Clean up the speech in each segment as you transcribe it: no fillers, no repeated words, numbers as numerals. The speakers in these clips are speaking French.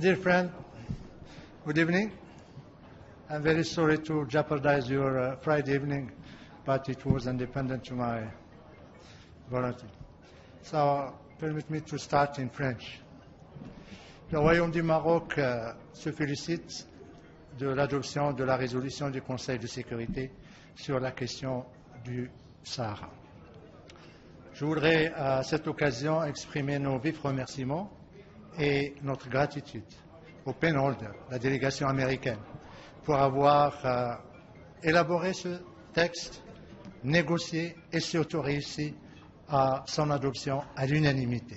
Dear friend, good evening. I'm very sorry to jeopardize your Friday evening, but it was independent to my volunty. So permit me to start in French. Le Royaume du Maroc se félicite de l'adoption de la résolution du Conseil de sécurité sur la question du Sahara. Je voudrais à cette occasion exprimer nos vifs remerciements et notre gratitude au penholder, la délégation américaine, pour avoir élaboré ce texte, négocié et surtout réussi à son adoption à l'unanimité.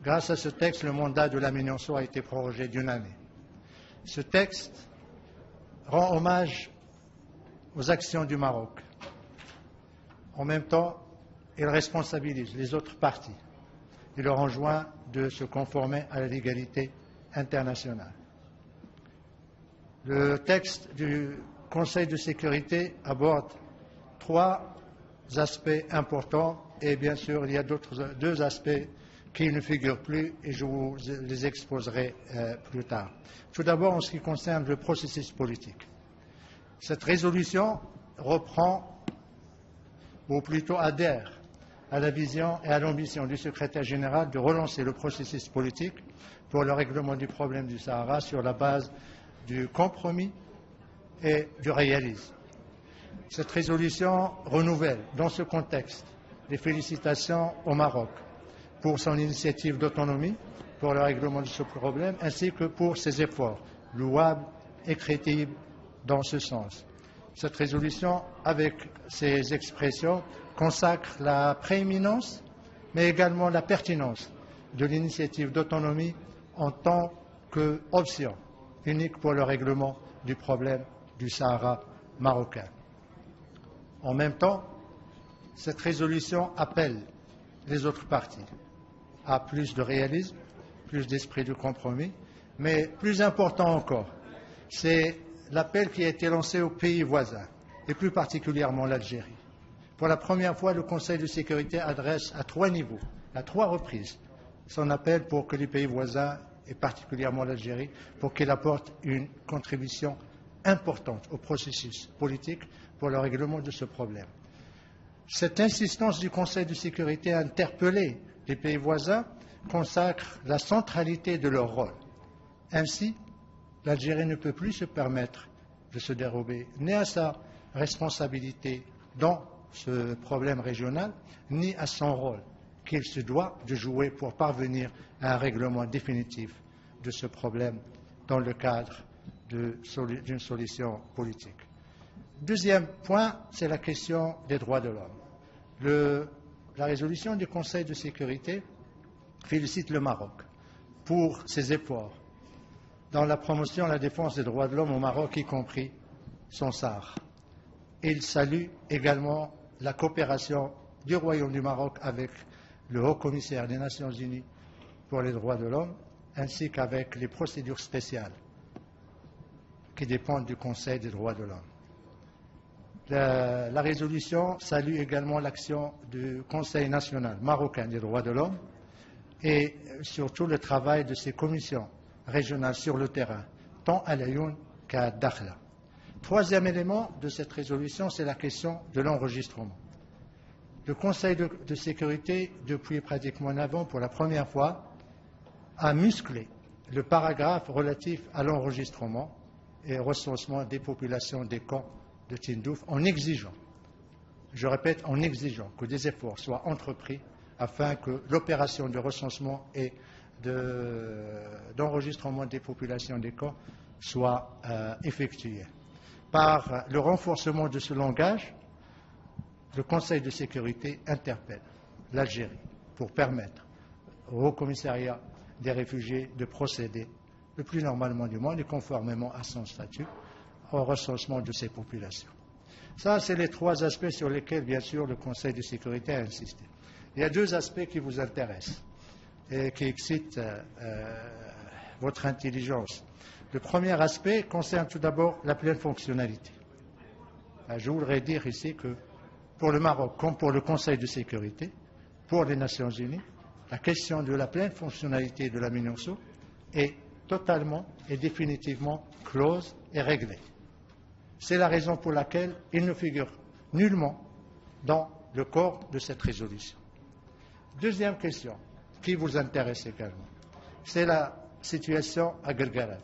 Grâce à ce texte, le mandat de la MINURSO a été prorogé d'une année. Ce texte rend hommage aux actions du Maroc. En même temps, il responsabilise les autres parties. Il leur enjoint de se conformer à la légalité internationale. Le texte du Conseil de sécurité aborde trois aspects importants et bien sûr il y a deux aspects qui ne figurent plus et je vous les exposerai plus tard. Tout d'abord en ce qui concerne le processus politique. Cette résolution reprend ou plutôt adhère à la vision et à l'ambition du secrétaire général de relancer le processus politique pour le règlement du problème du Sahara sur la base du compromis et du réalisme. Cette résolution renouvelle dans ce contexte les félicitations au Maroc pour son initiative d'autonomie pour le règlement de ce problème ainsi que pour ses efforts louables et crédibles dans ce sens. Cette résolution, avec ses expressions, consacre la prééminence, mais également la pertinence de l'initiative d'autonomie en tant qu'option unique pour le règlement du problème du Sahara marocain. En même temps, cette résolution appelle les autres parties à plus de réalisme, plus d'esprit de compromis, mais plus important encore, c'est l'appel qui a été lancé aux pays voisins, et plus particulièrement l'Algérie. Pour la première fois, le Conseil de sécurité adresse à trois niveaux, à trois reprises, son appel pour que les pays voisins, et particulièrement l'Algérie, pour qu'il apporte une contribution importante au processus politique pour le règlement de ce problème. Cette insistance du Conseil de sécurité à interpeller les pays voisins consacre la centralité de leur rôle. Ainsi, l'Algérie ne peut plus se permettre de se dérober ni à sa responsabilité dans ce problème régional, ni à son rôle qu'il se doit de jouer pour parvenir à un règlement définitif de ce problème dans le cadre d'une solution politique. Deuxième point, c'est la question des droits de l'homme. La résolution du Conseil de sécurité félicite le Maroc pour ses efforts dans la promotion et la défense des droits de l'homme au Maroc, y compris son Sahara. Il salue également la coopération du Royaume du Maroc avec le Haut-Commissaire des Nations Unies pour les droits de l'homme, ainsi qu'avec les procédures spéciales qui dépendent du Conseil des droits de l'homme. La résolution salue également l'action du Conseil national marocain des droits de l'homme et surtout le travail de ses commissions régionales sur le terrain, tant à Laayoune qu'à Dakhla. Troisième élément de cette résolution, c'est la question de l'enregistrement. Le Conseil de sécurité, depuis pratiquement 9 ans, pour la première fois, a musclé le paragraphe relatif à l'enregistrement et recensement des populations des camps de Tindouf en exigeant, je répète, en exigeant que des efforts soient entrepris afin que l'opération de recensement et d'enregistrement des populations des camps soit effectuée. Par le renforcement de ce langage, le Conseil de sécurité interpelle l'Algérie pour permettre au Haut-Commissariat des réfugiés de procéder le plus normalement du monde et conformément à son statut au recensement de ces populations. Ça, c'est les trois aspects sur lesquels, bien sûr, le Conseil de sécurité a insisté. Il y a deux aspects qui vous intéressent et qui excitent votre intelligence. Le premier aspect concerne tout d'abord la pleine fonctionnalité. Je voudrais dire ici que pour le Maroc, comme pour le Conseil de sécurité, pour les Nations Unies, la question de la pleine fonctionnalité de la MINURSO est totalement et définitivement close et réglée. C'est la raison pour laquelle il ne figure nullement dans le corps de cette résolution. Deuxième question qui vous intéresse également, c'est la situation à Guelguerat.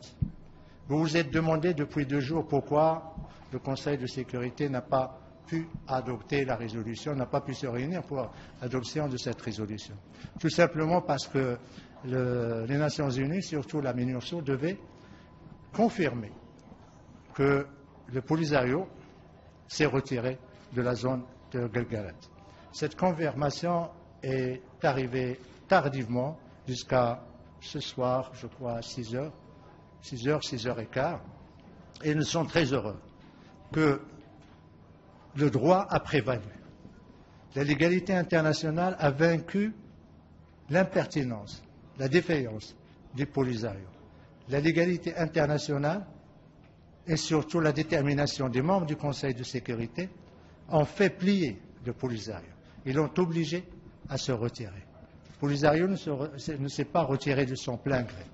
Vous vous êtes demandé depuis 2 jours pourquoi le Conseil de sécurité n'a pas pu adopter la résolution, n'a pas pu se réunir pour l'adoption de cette résolution. Tout simplement parce que les Nations Unies, surtout la MINURSO, devaient confirmer que le Polisario s'est retiré de la zone de Guelguerat. Cette confirmation est arrivée tardivement jusqu'à ce soir, je crois, à 6h, 6h15, et nous sommes très heureux que le droit a prévalu. La légalité internationale a vaincu l'impertinence, la défaillance du Polisario. La légalité internationale et surtout la détermination des membres du Conseil de sécurité ont fait plier le Polisario. Ils l'ont obligé à se retirer. Polisario ne s'est pas retiré de son plein gré.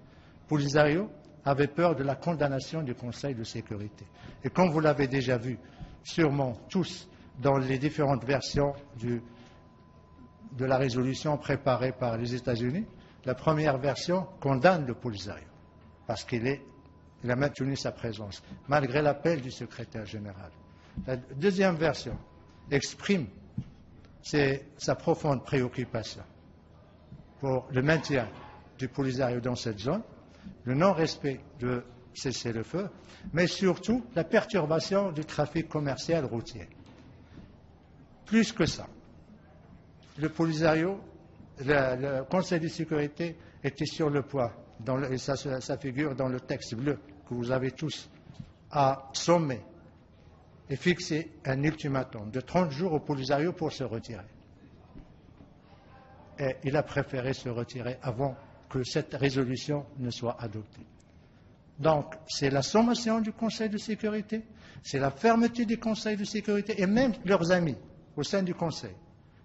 Polisario avait peur de la condamnation du Conseil de sécurité. Et comme vous l'avez déjà vu, sûrement tous, dans les différentes versions de la résolution préparée par les États-Unis, la première version condamne le Polisario, parce qu'il a maintenu sa présence, malgré l'appel du secrétaire général. La deuxième version exprime sa profonde préoccupation pour le maintien du Polisario dans cette zone, le non-respect de cessez-le-feu, mais surtout la perturbation du trafic commercial routier. Plus que ça, le Polisario, le Conseil de sécurité était sur le point, et ça figure dans le texte bleu que vous avez tous, à sommer et fixer un ultimatum de 30 jours au Polisario pour se retirer. Et il a préféré se retirer avant que cette résolution ne soit adoptée. Donc, c'est la sommation du Conseil de sécurité, c'est la fermeté du Conseil de sécurité et même leurs amis au sein du Conseil.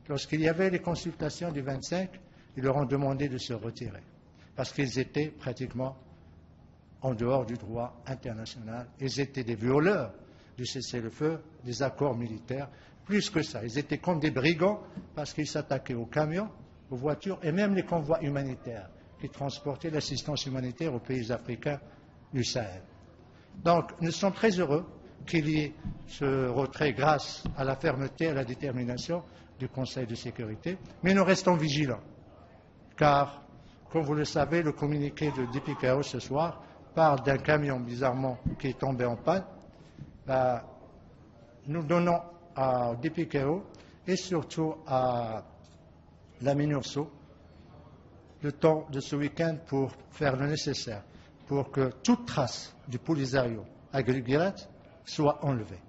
Lorsqu'il y avait les consultations du 25, ils leur ont demandé de se retirer parce qu'ils étaient pratiquement en dehors du droit international. Ils étaient des violeurs du cessez-le-feu, des accords militaires. Plus que ça, ils étaient comme des brigands parce qu'ils s'attaquaient aux camions, aux voitures et même les convois humanitaires qui transportaient l'assistance humanitaire aux pays africains du Sahel. Donc, nous sommes très heureux qu'il y ait ce retrait grâce à la fermeté et à la détermination du Conseil de sécurité, mais nous restons vigilants, car, comme vous le savez, le communiqué de DPKO ce soir parle d'un camion bizarrement qui est tombé en panne. Nous donnons à DPKO et surtout à la MINURSO le temps de ce week-end pour faire le nécessaire pour que toute trace du Polisario à Guelguerat soit enlevée.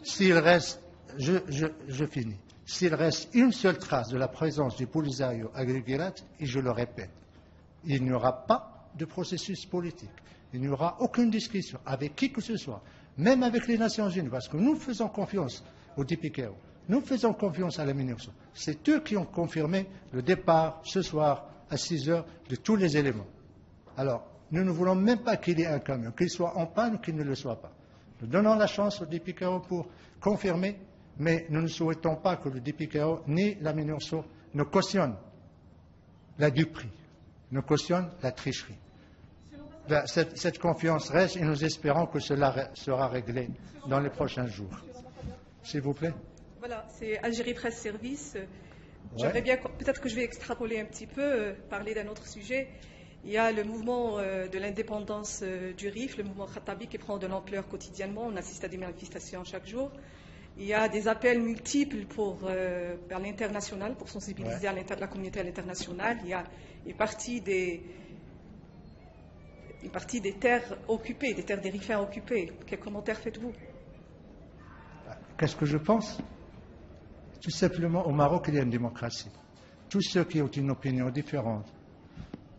S'il reste, je finis, s'il reste une seule trace de la présence du Polisario à Guelguerat, et je le répète, il n'y aura pas de processus politique, il n'y aura aucune discussion avec qui que ce soit, même avec les Nations Unies, parce que nous faisons confiance au DPKO, nous faisons confiance à la MINURSO. C'est eux qui ont confirmé le départ ce soir à 6 heures de tous les éléments. Alors, nous ne voulons même pas qu'il y ait un camion, qu'il soit en panne ou qu'il ne le soit pas. Nous donnons la chance au DPKO pour confirmer, mais nous ne souhaitons pas que le DPKO ni la MINURSO ne cautionnent la duperie, ne cautionnent la tricherie. Cette confiance reste et nous espérons que cela sera réglé dans les prochains jours. S'il vous plaît. Voilà, c'est Algérie Presse Service. J'aimerais bien, peut-être que je vais extrapoler un petit peu, parler d'un autre sujet. Il y a le mouvement de l'indépendance du RIF, le mouvement Khattabi, qui prend de l'ampleur quotidiennement. On assiste à des manifestations chaque jour. Il y a des appels multiples vers l'international, pour sensibiliser la communauté à l'international. Il y a une partie des terres occupées, des terres des Rifains occupées. Quels commentaires faites-vous? Qu'est-ce que je pense? Tout simplement, au Maroc, il y a une démocratie. Tous ceux qui ont une opinion différente,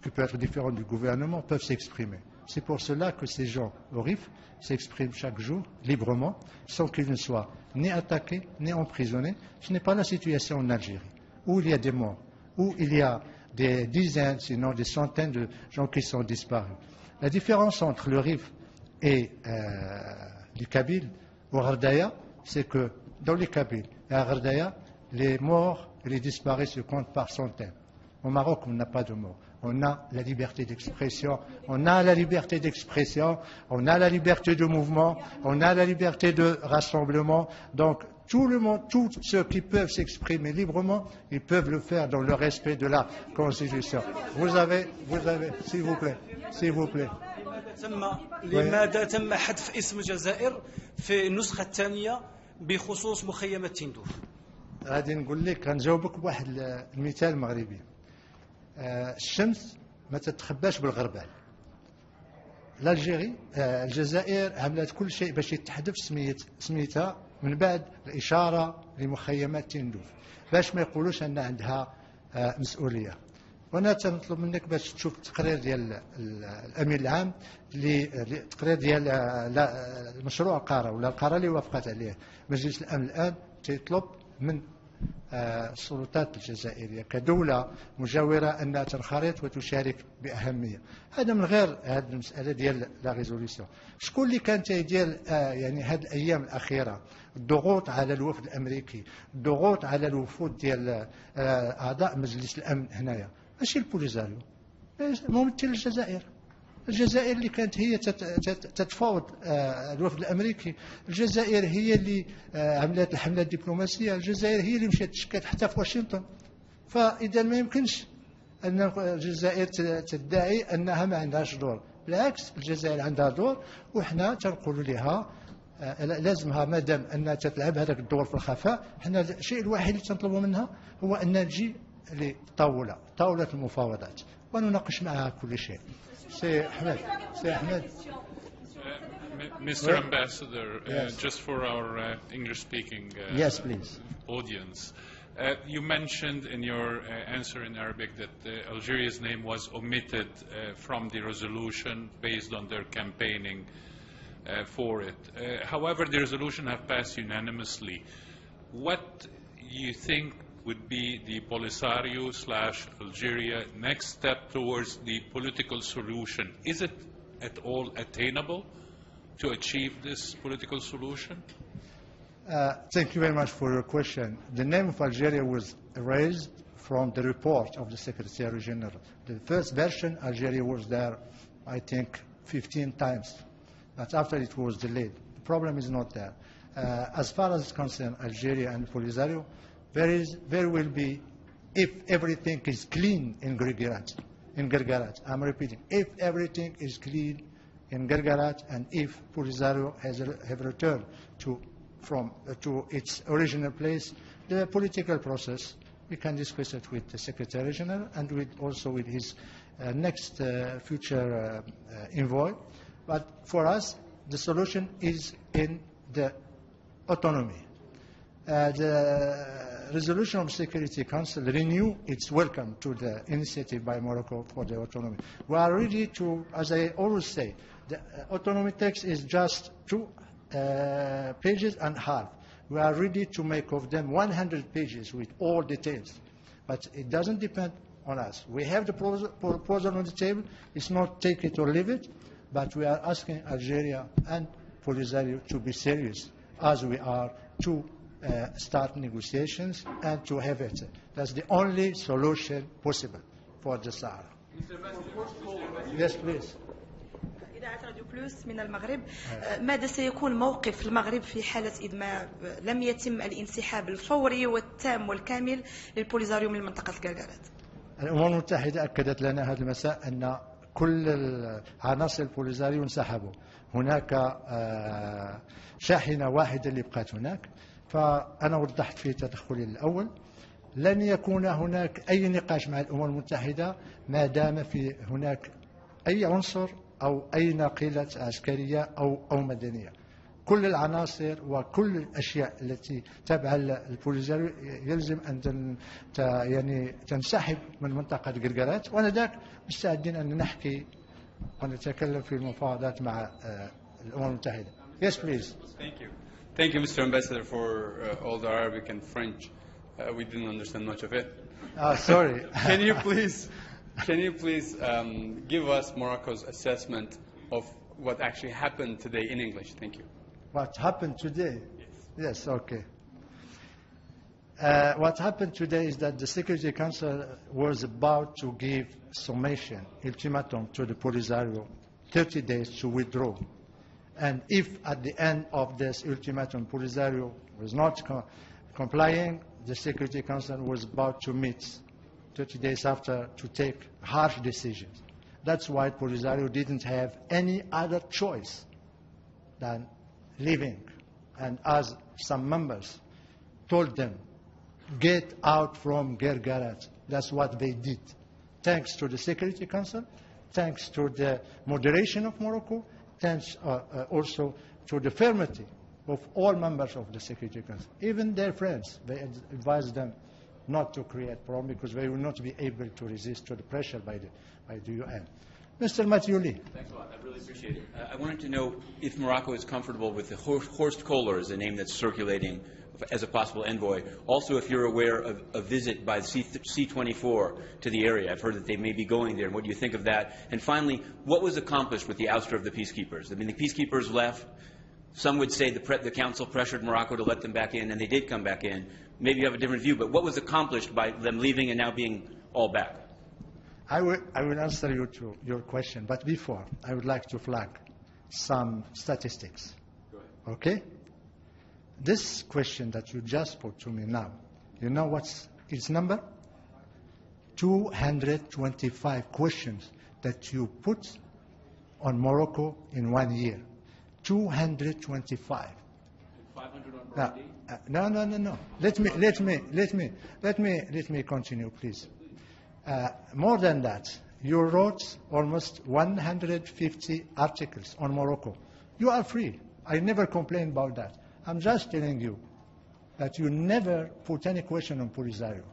qui peut être différente du gouvernement, peuvent s'exprimer. C'est pour cela que ces gens au RIF s'expriment chaque jour, librement, sans qu'ils ne soient ni attaqués, ni emprisonnés. Ce n'est pas la situation en Algérie, où il y a des morts, où il y a des dizaines, sinon des centaines de gens qui sont disparus. La différence entre le Rif et les Kabyles au Ghardaya, c'est que dans les Kabyles et à Ghardaya, les morts et les disparus se comptent par centaines. Au Maroc, on n'a pas de morts. On a la liberté d'expression, on a la liberté d'expression, on a la liberté de mouvement, on a la liberté de rassemblement. Donc, tout le monde, tous ceux qui peuvent s'exprimer librement, ils peuvent le faire dans le respect de la Constitution. Vous avez, s'il vous plaît. لماذا تم حذف اسم الجزائر في النسخة الثانية بخصوص مخيمة تندوف؟ غادي نقول لك غنجاوبك بواحد المثال مغربي. الشمس ما تتخباش بالغربال. الجزائر عملت كل شيء باش يتحذف سميتها من بعد الإشارة لمخيمات تندوف باش ما يقولوش أن عندها مسؤولية. وانا تنطلب منك باش تشوف التقرير ديال الامين العام التقرير ديال المشروع قاره ولا القرار اللي وافقت عليه مجلس الامن الان تيطلب من السلطات الجزائريه كدوله مجاوره انها تنخرط وتشارك باهميه. هذا من غير هذه المساله ديال لا ريزوليسيون. شكون اللي كان تيدير يعني هذه الايام الاخيره الضغوط على الوفد الامريكي، الضغوط على الوفود ديال اعضاء مجلس الامن هنايا؟ ماشي البوليزاريو، ممثل الجزائر اللي كانت هي تتفاوض الوفد الامريكي، الجزائر هي اللي عملت الحمله الدبلوماسيه، الجزائر هي اللي مشات تشكات حتى في واشنطن. فاذا ما يمكنش ان الجزائر تدعي انها ما عندهاش دور، بالعكس الجزائر عندها دور وحنا تنقولوا لها لازمها مادام انها تلعب هذاك الدور في الخفاء. حنا الشيء الوحيد اللي تنطلبوا منها هو ان تجي لطاولة المفاوضات ونناقش معها كل شيء. سي أحمد. Mr. Ambassador, yes. Just for our English-speaking yes, please. Audience, you mentioned in your answer in Arabic that Algeria's name was omitted from the resolution based on their campaigning for it. However, the resolution has passed unanimously. What you think would be the Polisario/Algeria next step towards the political solution? Is it at all attainable to achieve this political solution? Thank you very much for your question. The name of Algeria was erased from the report of the Secretary General. The first version, Algeria was there, I think, 15 times. But after it was delayed. The problem is not there. As far as concerned Algeria and Polisario, there will be, if everything is clean in Guerguerat, I'm repeating, if everything is clean in Guerguerat and if Polisario have returned to its original place, the political process, we can discuss it with the Secretary General and also with his next future envoy. But for us, the solution is in the autonomy. The resolution of the Security Council renew its welcome to the initiative by Morocco for the autonomy. We are ready to, as I always say, the autonomy text is just 2 pages and a half. We are ready to make of them 100 pages with all details. But it doesn't depend on us. We have the proposal on the table. It's not take it or leave it. But we are asking Algeria and Polisario to be serious, as we are, to start negotiations and to have it. That's the only solution possible for the Sahara. Yes, please. إذاعة راديو بلوس من المغرب. ماذا سيكون موقف المغرب في حالة إذا لم يتم الانسحاب الفوري والتام والكامل للبوليزاريو من منطقة القرقرات؟ الأمم المتحدة أكدت لنا هذا المساء أن كل عناصر البوليزاريو انسحبوا. هناك شاحنة واحدة اللي بقات هناك. فأنا وضحت في تدخلي الأول لن يكون هناك أي نقاش مع الأمم المتحدة ما دام في هناك أي عنصر أو أي ناقلة عسكرية أو مدنية. كل العناصر وكل الأشياء التي تابعة للبوليزاريو يلزم أن يعني تنسحب من منطقة قرقرات، وأنا مستعدين أن نحكي ونتكلم في المفاوضات مع الأمم المتحدة. Yes, please. Thank you. Thank you, Mr. Ambassador, for all the Arabic and French We didn't understand much of it. Sorry. Can you please give us Morocco's assessment of what actually happened today in English? Thank you. What happened today? Yes, okay. What happened today is that the Security Council was about to give summation, ultimatum to the Polisario, 30 days to withdraw. And if at the end of this ultimatum Polisario was not complying, the Security Council was about to meet 30 days after to take harsh decisions. That's why Polisario didn't have any other choice than leaving. And as some members told them, get out from Guerguerat. That's what they did. Thanks to the Security Council, thanks to the moderation of Morocco, thanks also to the firmity of all members of the Security Council. Even their friends, they advised them not to create problem because they will not be able to resist to the pressure by the UN. Mr. Mathioli. Thanks a lot. I really appreciate it. I wanted to know if Morocco is comfortable with the Horst Kohler as a name that's circulating as a possible envoy. Also, if you're aware of a visit by C-24 to the area. I've heard that they may be going there. And what do you think of that? And finally, what was accomplished with the ouster of the peacekeepers? I mean, the peacekeepers left. Some would say the Council pressured Morocco to let them back in, and they did come back in. Maybe you have a different view, but what was accomplished by them leaving and now being all back? I will answer you to your question, but before, I would like to flag some statistics. Go ahead. Okay? This question that you just put to me now, you know what's its number? 225 questions that you put on Morocco in 1 year. 225. 500 on Burundi? No. Let me continue, please. More than that, you wrote almost 150 articles on Morocco. You are free. I never complain about that. I'm just telling you that you never put any question on Polisario.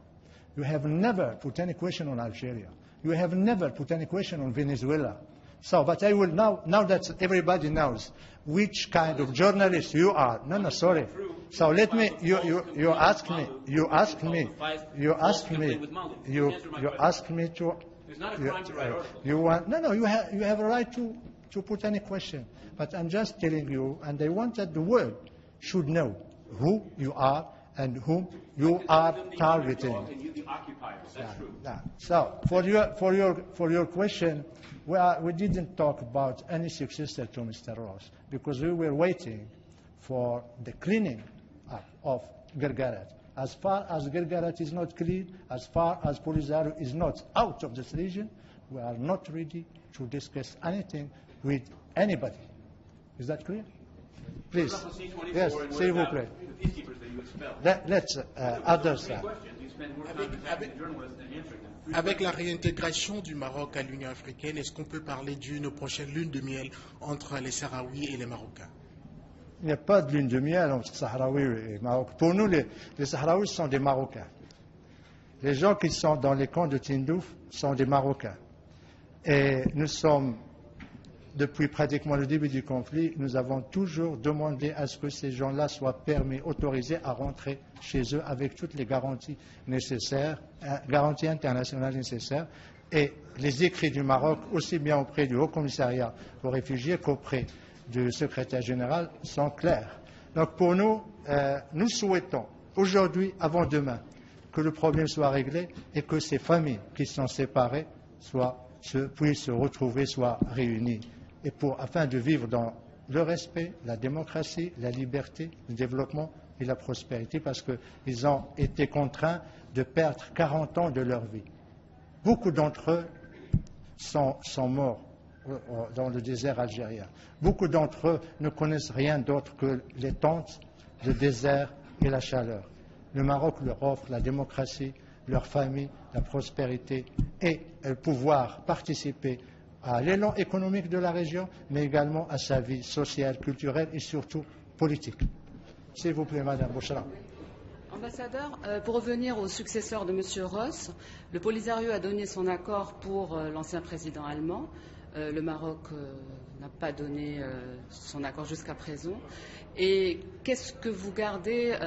You have never put any question on Algeria. You have never put any question on Venezuela. So, but I will now that everybody knows which kind of journalist you are. No, sorry. So let me. You ask me to. It's not a crime to write articles. You want you have a right to put any question. But I'm just telling you, and I want that the world should know who you are and whom you are targeting. And you the occupiers. That's true. So for your question, we didn't talk about any successor to Mr. Ross because we were waiting for the cleaning up of Guerguerat. As far as Guerguerat is not clean, as far as Polisario is not out of this region, we are not ready to discuss anything with anybody. Is that clear? Please. Yes, s'il vous plaît. Let's others. Avec la réintégration du Maroc à l'Union africaine, est-ce qu'on peut parler d'une prochaine lune de miel entre les Sahraouis et les Marocains? Il n'y a pas de lune de miel entre Sahraouis et Maroc. Pour nous, les Sahraouis sont des Marocains. Les gens qui sont dans les camps de Tindouf sont des Marocains. Et nous sommes, depuis pratiquement le début du conflit, nous avons toujours demandé à ce que ces gens-là soient permis, autorisés à rentrer chez eux avec toutes les garanties nécessaires, garanties internationales nécessaires. Et les écrits du Maroc, aussi bien auprès du Haut-Commissariat aux réfugiés qu'auprès du secrétaire général, sont clairs. Donc pour nous, nous souhaitons aujourd'hui, avant demain, que le problème soit réglé et que ces familles qui sont séparées puissent se retrouver, soient réunies. Et afin de vivre dans le respect, la démocratie, la liberté, le développement et la prospérité, parce qu'ils ont été contraints de perdre 40 ans de leur vie. Beaucoup d'entre eux sont morts dans le désert algérien. Beaucoup d'entre eux ne connaissent rien d'autre que les tentes, le désert et la chaleur. Le Maroc leur offre la démocratie, leur famille, la prospérité et pouvoir participer à l'élan économique de la région, mais également à sa vie sociale, culturelle et surtout politique. S'il vous plaît, Madame Bouchra. Ambassadeur, pour revenir au successeur de M. Ross, le Polisario a donné son accord pour l'ancien président allemand. Le Maroc n'a pas donné son accord jusqu'à présent. Et qu'est-ce que vous gardez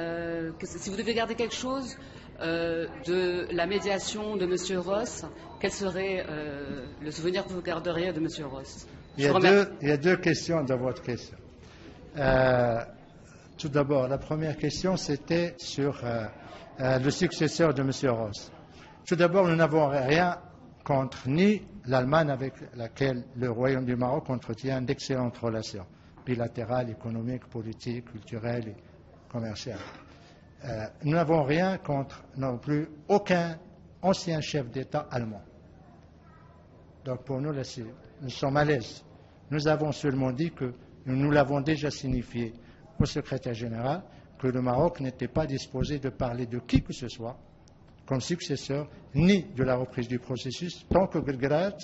si vous devez garder quelque chose, de la médiation de M. Ross, quel serait le souvenir que vous garderiez de M. Ross? Il y a deux questions dans votre question. Tout d'abord, la première question, c'était sur le successeur de M. Ross. Tout d'abord, nous n'avons rien contre ni l'Allemagne avec laquelle le Royaume du Maroc entretient d'excellentes relations bilatérales, économiques, politiques, culturelles et commerciales. Nous n'avons rien contre non plus aucun ancien chef d'État allemand. Donc pour nous, nous sommes à l'aise. Nous avons seulement dit que nous l'avons déjà signifié au secrétaire général que le Maroc n'était pas disposé de parler de qui que ce soit comme successeur, ni de la reprise du processus, tant que Guelguerat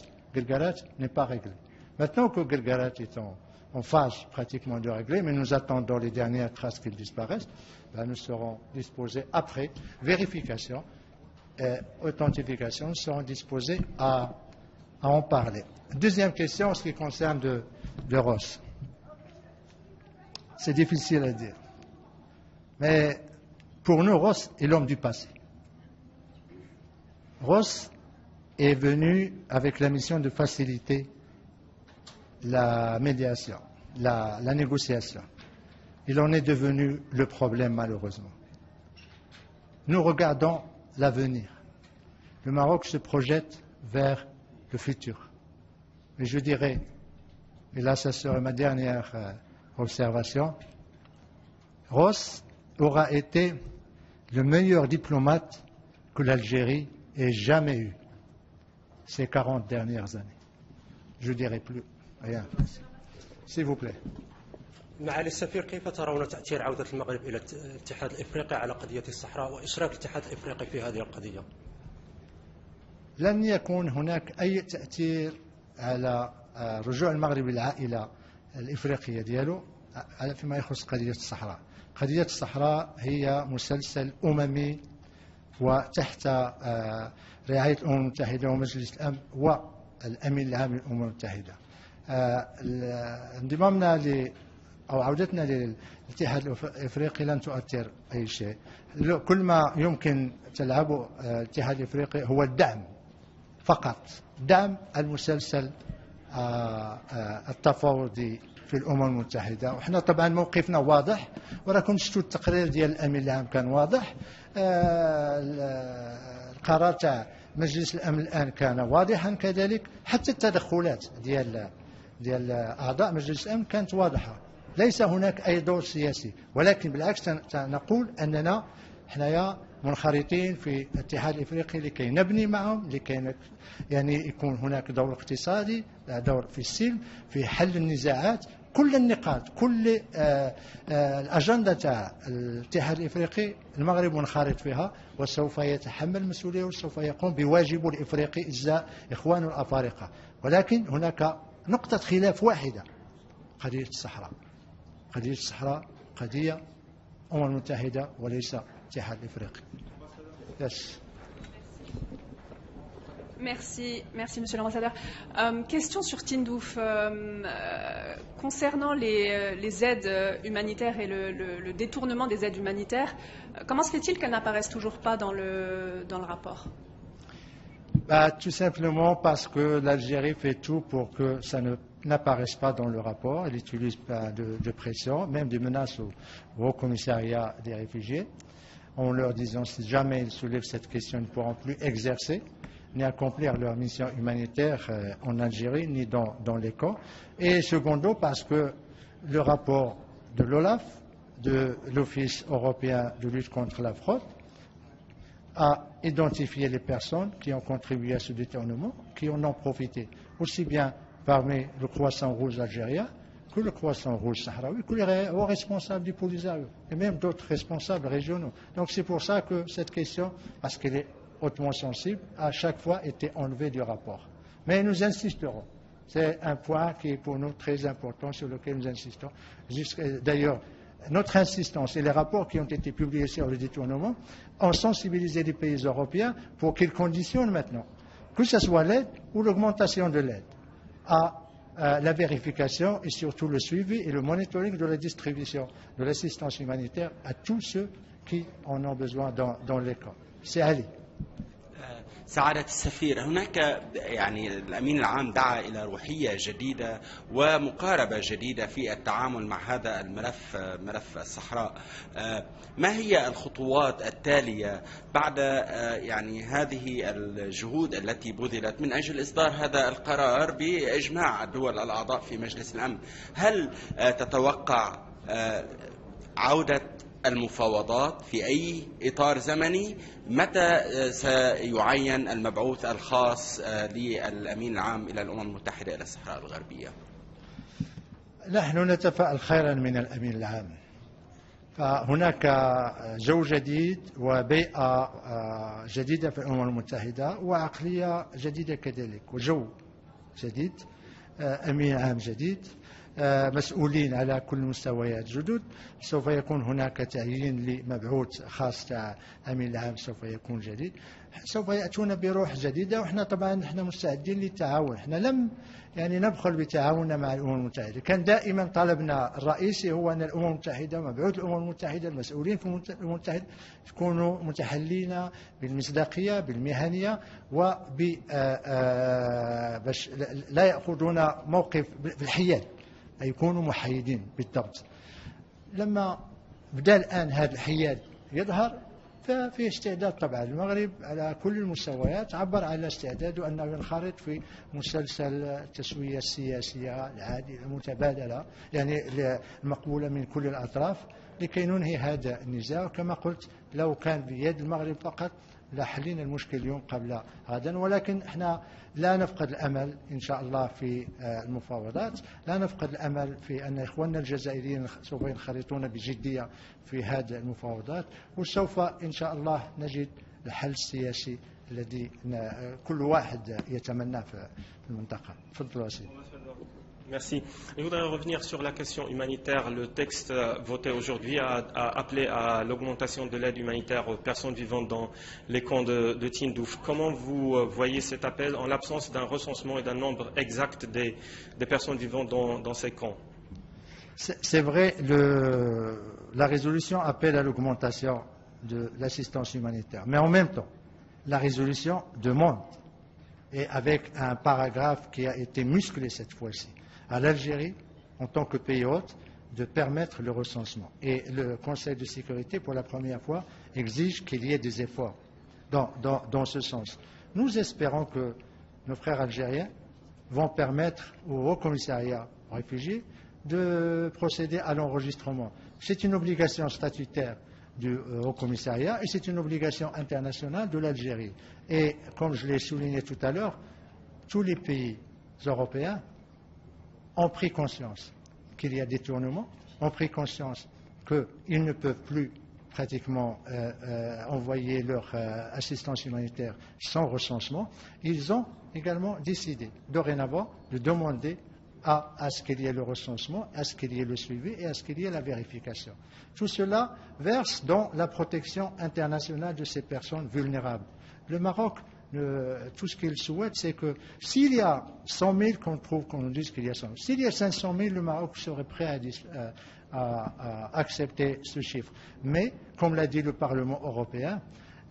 n'est pas réglé. Maintenant que Guelguerat est en phase pratiquement de régler, mais nous attendons les dernières traces qu'il disparaisse, nous serons disposés, après vérification et authentification, nous serons disposés à en parler. Deuxième question, en ce qui concerne de Ross. C'est difficile à dire. Mais pour nous, Ross est l'homme du passé. Ross est venu avec la mission de faciliter la médiation, la négociation. Il en est devenu le problème, malheureusement. Nous regardons l'avenir. Le Maroc se projette vers le futur. Et je dirais, et là ça sera ma dernière observation, Ross aura été le meilleur diplomate que l'Algérie ait jamais eu ces 40 dernières années. Je dirais plus rien. S'il vous plaît. معالي السفير، كيف ترون تأثير عودة المغرب إلى الاتحاد الإفريقي على قضية الصحراء وإشراك الاتحاد الإفريقي في هذه القضية؟ لن يكون هناك أي تأثير على رجوع المغرب للعائلة الإفريقية ديالو فيما يخص قضية الصحراء. قضية الصحراء هي مسلسل أممي وتحت رعاية الأمم المتحدة ومجلس الأمن والأمين العام للأمم المتحدة. انضمامنا أو عودتنا للاتحاد الإفريقي لن تؤثر أي شيء. كل ما يمكن تلعبه الاتحاد الإفريقي هو الدعم فقط، دعم المسلسل التفاوضي في الأمم المتحدة. وإحنا طبعا موقفنا واضح، وراكم شفتوا التقرير ديال الأمين العام كان واضح، القرار تاع مجلس الأمن الآن كان واضحا كذلك، حتى التدخلات ديال أعضاء مجلس الأمن كانت واضحة. ليس هناك أي دور سياسي، ولكن بالعكس نقول أننا حنايا منخرطين في الاتحاد الإفريقي لكي نبني معهم، لكي يعني يكون هناك دور اقتصادي، دور في السلم، في حل النزاعات، كل النقاط، كل الأجندة تاع الاتحاد الإفريقي المغرب منخرط فيها، وسوف يتحمل المسؤولية وسوف يقوم بواجبه الإفريقي إزاء إخوانه الأفارقة. ولكن هناك نقطة خلاف واحدة، قضية الصحراء. قضية الصحراء قضية الأمم المتحدة وليس الاتحاد الإفريقي. Yes. Merci, Monsieur l'ambassadeur. Question sur Tindouf. Concernant les aides humanitaires et le détournement des aides humanitaires, comment se fait-il qu'elles n'apparaissent toujours pas dans le rapport? Tout simplement parce que l'Algérie fait tout pour que ça n'apparaisse pas dans le rapport. Elle utilise pas de pression, même des menaces au Haut Commissariat des réfugiés, en leur disant si jamais ils soulèvent cette question, ils ne pourront plus exercer ni accomplir leur mission humanitaire en Algérie, ni dans les camps. Et secondo, parce que le rapport de l'OLAF, de l'Office européen de lutte contre la fraude, a identifié les personnes qui ont contribué à ce détournement, qui en ont profité, aussi bien parmi le Croissant Rouge algérien que le Croissant Rouge sahraoui, que les hauts responsables du Polisario, et même d'autres responsables régionaux. Donc c'est pour ça que cette question, parce qu'elle est hautement sensible, a à chaque fois été enlevée du rapport. Mais nous insisterons. C'est un point qui est pour nous très important, sur lequel nous insistons. D'ailleurs, notre insistance et les rapports qui ont été publiés sur le détournement ont sensibilisé les pays européens pour qu'ils conditionnent maintenant, que ce soit l'aide ou l'augmentation de l'aide, à la vérification et surtout le suivi et le monitoring de la distribution de l'assistance humanitaire à tous ceux qui en ont besoin dans les camps. سي علي. سعادة السفير، هناك يعني الأمين العام دعا إلى روحية جديدة ومقاربة جديدة في التعامل مع هذا الملف، ملف الصحراء. ما هي الخطوات التالية بعد يعني هذه الجهود التي بذلت من أجل إصدار هذا القرار بإجماع الدول الأعضاء في مجلس الأمن؟ هل تتوقع عودة المفاوضات في أي إطار زمني؟ متى سيعين المبعوث الخاص للأمين العام إلى الأمم المتحدة إلى الصحراء الغربية؟ نحن نتفائل خيرا من الأمين العام، فهناك جو جديد وبيئة جديدة في الأمم المتحدة وعقلية جديدة كذلك وجو جديد، أمين عام جديد، مسؤولين على كل المستويات جدد. سوف يكون هناك تعيين لمبعوث خاص تاع أمين العام، سوف يكون جديد، سوف يأتون بروح جديدة. وإحنا طبعا نحن مستعدين للتعاون. إحنا لم يعني ندخل بتعاوننا مع الأمم المتحدة. كان دائما طلبنا الرئيسي هو أن الأمم المتحدة ومبعوث الأمم المتحدة المسؤولين في الأمم المتحدة يكونوا متحلين بالمصداقية بالمهنية باش لا يأخذون موقف بالحياد، يكونوا محايدين بالضبط. لما بدأ الآن هذا الحياد يظهر ففي استعداد طبعا. المغرب على كل المستويات عبر على استعداده أنه ينخرط في مسلسل التسوية السياسية العادلة المتبادلة يعني المقبولة من كل الأطراف لكي ننهي هذا النزاع. كما قلت لو كان بيد المغرب فقط لحلين المشكل اليوم قبل غدا، ولكن احنا لا نفقد الأمل إن شاء الله في المفاوضات، لا نفقد الأمل في أن إخواننا الجزائريين سوف ينخرطون بجدية في هذه المفاوضات، وسوف إن شاء الله نجد الحل السياسي الذي كل واحد يتمناه في المنطقة. تفضلوا سيدي. Merci. Je voudrais revenir sur la question humanitaire. Le texte voté aujourd'hui a appelé à l'augmentation de l'aide humanitaire aux personnes vivant dans les camps de Tindouf. Comment vous voyez cet appel en l'absence d'un recensement et d'un nombre exact des personnes vivant dans ces camps? C'est vrai, la résolution appelle à l'augmentation de l'assistance humanitaire. Mais en même temps, la résolution demande, et avec un paragraphe qui a été musclé cette fois-ci, à l'Algérie, en tant que pays hôte, de permettre le recensement. Et le Conseil de sécurité, pour la première fois, exige qu'il y ait des efforts dans ce sens. Nous espérons que nos frères algériens vont permettre au Haut Commissariat aux réfugiés de procéder à l'enregistrement. C'est une obligation statutaire du Haut Commissariat et c'est une obligation internationale de l'Algérie. Et comme je l'ai souligné tout à l'heure, tous les pays européens ont pris conscience qu'il y a des détournements, ont pris conscience qu'ils ne peuvent plus pratiquement envoyer leur assistance humanitaire sans recensement. Ils ont également décidé dorénavant de demander à ce qu'il y ait le recensement, à ce qu'il y ait le suivi et à ce qu'il y ait la vérification. Tout cela verse dans la protection internationale de ces personnes vulnérables. Le Maroc, tout ce qu'il souhaite, c'est que s'il y a 100 000, qu'on nous dise qu'il y a 100 000, s'il y a 500 000, le Maroc serait prêt à accepter ce chiffre. Mais, comme l'a dit le Parlement européen,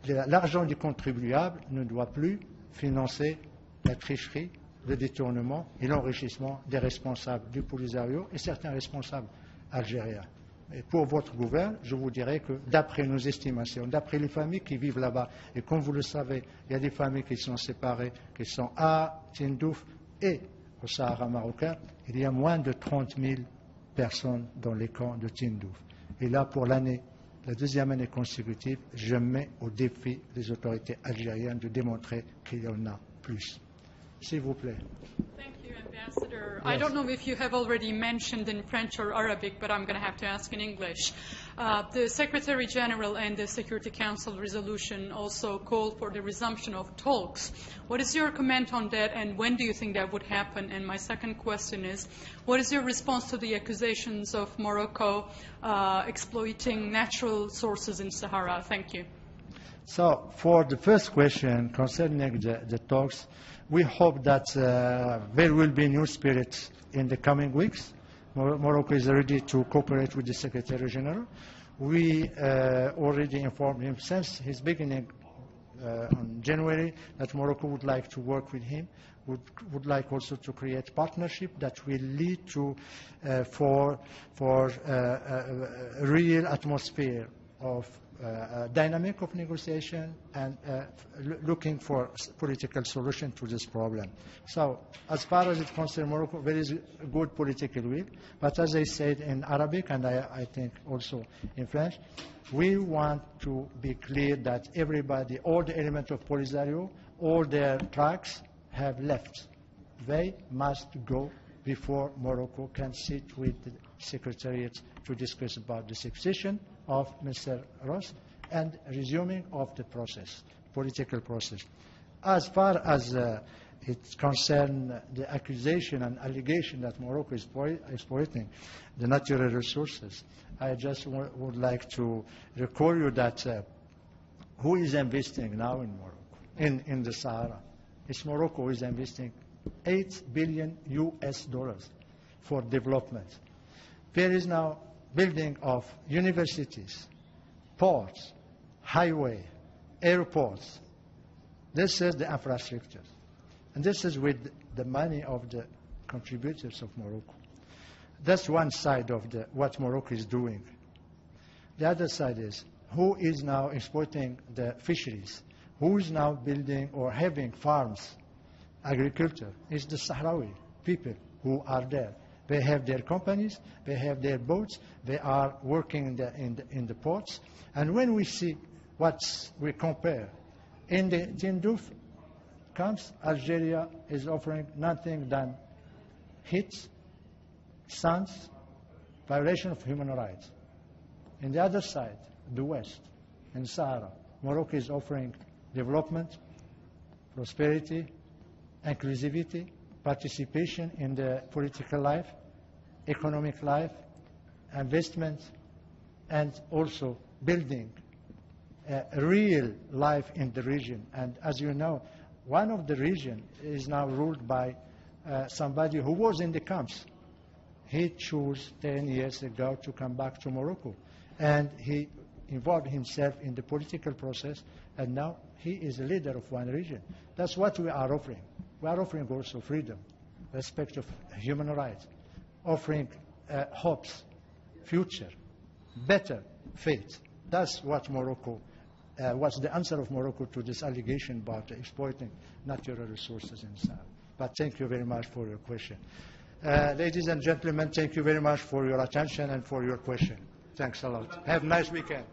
l'argent du contribuable ne doit plus financer la tricherie, le détournement et l'enrichissement des responsables du Polisario et certains responsables algériens. Et pour votre gouvernement, je vous dirais que d'après nos estimations, d'après les familles qui vivent là-bas, et comme vous le savez, il y a des familles qui sont séparées, qui sont à Tindouf et au Sahara marocain, il y a moins de 30 000 personnes dans les camps de Tindouf. Et là, pour l'année, la deuxième année consécutive, je mets au défi les autorités algériennes de démontrer qu'il y en a plus. S'il vous plaît. Thank you, Ambassador. Yes. I don't know if you have already mentioned in French or Arabic, but I'm going to have to ask in English. The Secretary General and the Security Council resolution also called for the resumption of talks. What is your comment on that, and when do you think that would happen? And my second question is, what is your response to the accusations of Morocco exploiting natural sources in Sahara? Thank you. So, for the first question concerning the talks, we hope that there will be new spirit in the coming weeks. Morocco is ready to cooperate with the Secretary General. We already informed him since his beginning on January that Morocco would like to work with him, would like also to create partnership that will lead to for a real atmosphere of dynamic of negotiation and looking for political solution to this problem. So as far as it concerns Morocco, there is a good political will, but as I said in Arabic and I think also in French, we want to be clear that everybody, all the elements of Polisario, all their tracks have left. They must go before Morocco can sit with the Secretariat to discuss about the succession of Mr. Ross and resuming of the process, political process. As far as it concerns the accusation and allegation that Morocco is exploiting the natural resources, I just would like to recall you that who is investing now in Morocco, in the Sahara? It's Morocco who is investing $8 billion for development. There is now building of universities, ports, highway, airports. This is the infrastructure. And this is with the money of the contributors of Morocco. That's one side of what Morocco is doing. The other side is who is now exploiting the fisheries, who is now building or having farms, agriculture. It's the Sahrawi people who are there. They have their companies, they have their boats, they are working in the ports. And when we see what we compare, in the Tindouf camps, Algeria is offering nothing than hits, sons, violation of human rights. In the other side, the West, in Sahara, Morocco is offering development, prosperity, inclusivity, participation in the political life, economic life, investment, and also building a real life in the region. And as you know, one of the region is now ruled by somebody who was in the camps. He chose 10 years ago to come back to Morocco, and he involved himself in the political process, and now he is a leader of one region. That's what we are offering. We are offering also freedom, respect of human rights, offering hopes, future, better fate. That's what Morocco, what's the answer of Morocco to this allegation about exploiting natural resources in Sahara. But thank you very much for your question. Ladies and gentlemen, thank you very much for your attention and for your question. Thanks a lot. Have a nice weekend.